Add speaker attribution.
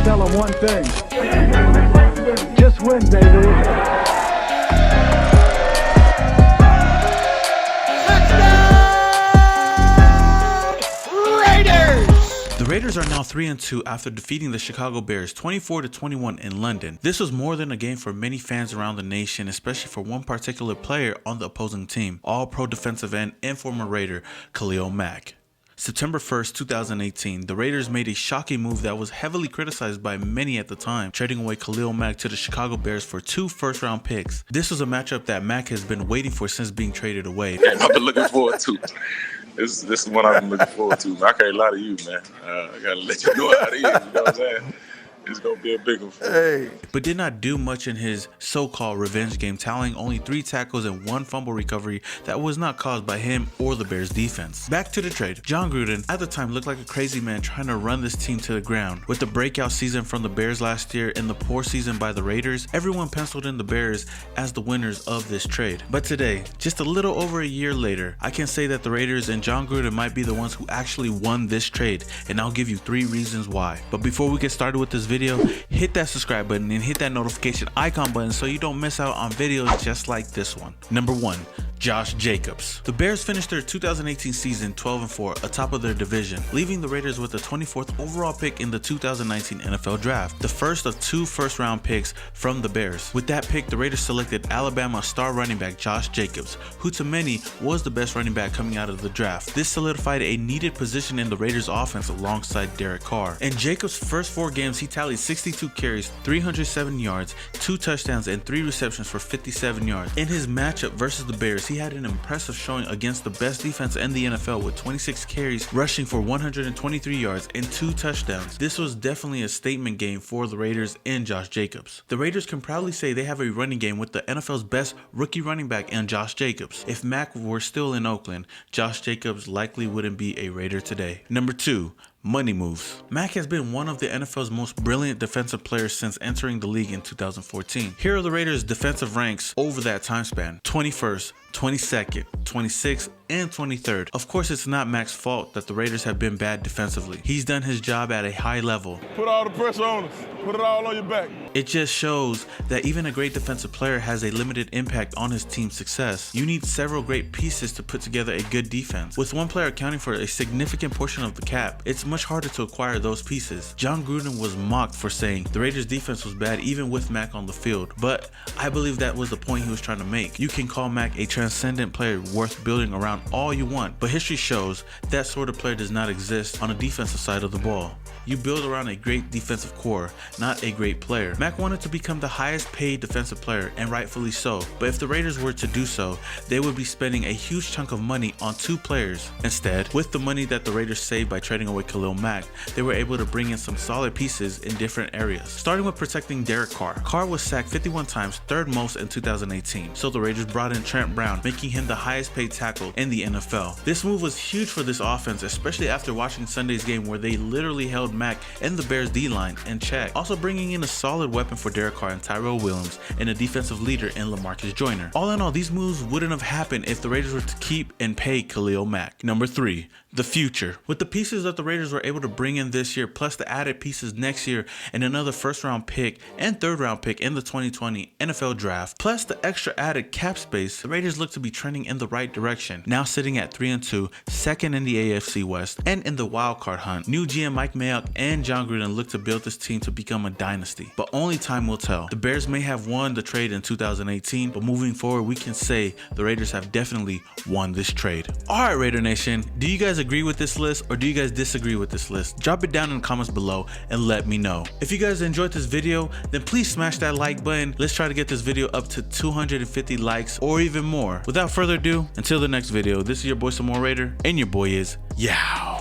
Speaker 1: tell them one thing. Just win, baby.
Speaker 2: The Raiders are now 3-2 after defeating the Chicago Bears 24-21 in London. This was more than a game for many fans around the nation, especially for one particular player on the opposing team, All-Pro defensive end and former Raider Khalil Mack. September 1st, 2018, the Raiders made a shocking move that was heavily criticized by many at the time, trading away Khalil Mack to the Chicago Bears for 2 first-round picks. This was a matchup that Mack has been waiting for since being traded away.
Speaker 3: I've been looking forward to. This is one I've been looking forward to. I can't lie to you, man. I gotta let you know how it is. You know what I'm saying? It's gonna be a big one for me.
Speaker 2: But did not do much in his so-called revenge game, tallying only 3 tackles and 1 fumble recovery that was not caused by him or the Bears defense. Back to the trade. Jon Gruden at the time looked like a crazy man trying to run this team to the ground. With the breakout season from the Bears last year and the poor season by the Raiders, everyone penciled in the Bears as the winners of this trade. But today, just a little over a year later, I can say that the Raiders and Jon Gruden might be the ones who actually won this trade, and I'll give you 3 reasons why. But before we get started with this video, hit that subscribe button and hit that notification icon button so you don't miss out on videos just like this one. Number 1. Josh Jacobs. The Bears finished their 2018 season 12-4 atop of their division, leaving the Raiders with the 24th overall pick in the 2019 NFL Draft, the first of 2 first-round picks from the Bears. With that pick, the Raiders selected Alabama star running back Josh Jacobs, who to many was the best running back coming out of the draft. This solidified a needed position in the Raiders offense alongside Derek Carr. In Jacobs' first 4 games, he tallied 62 carries, 307 yards, 2 touchdowns, and 3 receptions for 57 yards. In his matchup versus the Bears, he had an impressive showing against the best defense in the NFL with 26 carries, rushing for 123 yards and 2 touchdowns. This was definitely a statement game for the Raiders and Josh Jacobs. The Raiders can proudly say they have a running game with the NFL's best rookie running back in Josh Jacobs. If Mack were still in Oakland, Josh Jacobs likely wouldn't be a Raider today. Number 2. Money moves. Mack has been one of the NFL's most brilliant defensive players since entering the league in 2014. Here are the Raiders' defensive ranks over that time span: 21st, 22nd, 26th, and 23rd. Of course, it's not Mack's fault that the Raiders have been bad defensively. He's done his job at a high level.
Speaker 4: Put all the pressure on us. Put it all on your back.
Speaker 2: It just shows that even a great defensive player has a limited impact on his team's success. You need several great pieces to put together a good defense. With one player accounting for a significant portion of the cap, it's much harder to acquire those pieces. Jon Gruden was mocked for saying the Raiders defense was bad even with Mack on the field, but I believe that was the point he was trying to make. You can call Mack a transcendent player worth building around all you want, but history shows that sort of player does not exist on the defensive side of the ball. You build around a great defensive core, not a great player. Mack wanted to become the highest paid defensive player, and rightfully so, but if the Raiders were to do so, they would be spending a huge chunk of money on 2 players. Instead, with the money that the Raiders saved by trading away Khalil Mack, they were able to bring in some solid pieces in different areas. Starting with protecting Derek Carr. Carr was sacked 51 times, 3rd most in 2018, so the Raiders brought in Trent Brown, making him the highest paid tackle in the NFL. This move was huge for this offense, especially after watching Sunday's game where they literally held Mack and the Bears D-line in check. Also bringing in a solid weapon for Derek Carr and Tyrell Williams and a defensive leader in LaMarcus Joyner. All in all, these moves wouldn't have happened if the Raiders were to keep and pay Khalil Mack. Number 3. The future. With the pieces that the Raiders were able to bring in this year, plus the added pieces next year and another 1st-round pick and 3rd-round pick in the 2020 NFL Draft, plus the extra added cap space, the Raiders look to be trending in the right direction. Now sitting at 3-2, 2nd in the AFC West and in the wildcard hunt. New GM Mike Mayock and Jon Gruden look to build this team to become a dynasty, but only time will tell. The Bears may have won the trade in 2018, but moving forward, we can say the Raiders have definitely won this trade. Alright, Raider Nation, do you guys agree with this list or do you guys disagree with this list? Drop it down in the comments below and let me know. If you guys enjoyed this video, then please smash that like button. Let's try to get this video up to 250 likes or even more. Without further ado, until the next video, this is your boy Some More Raider, and your boy is Yow.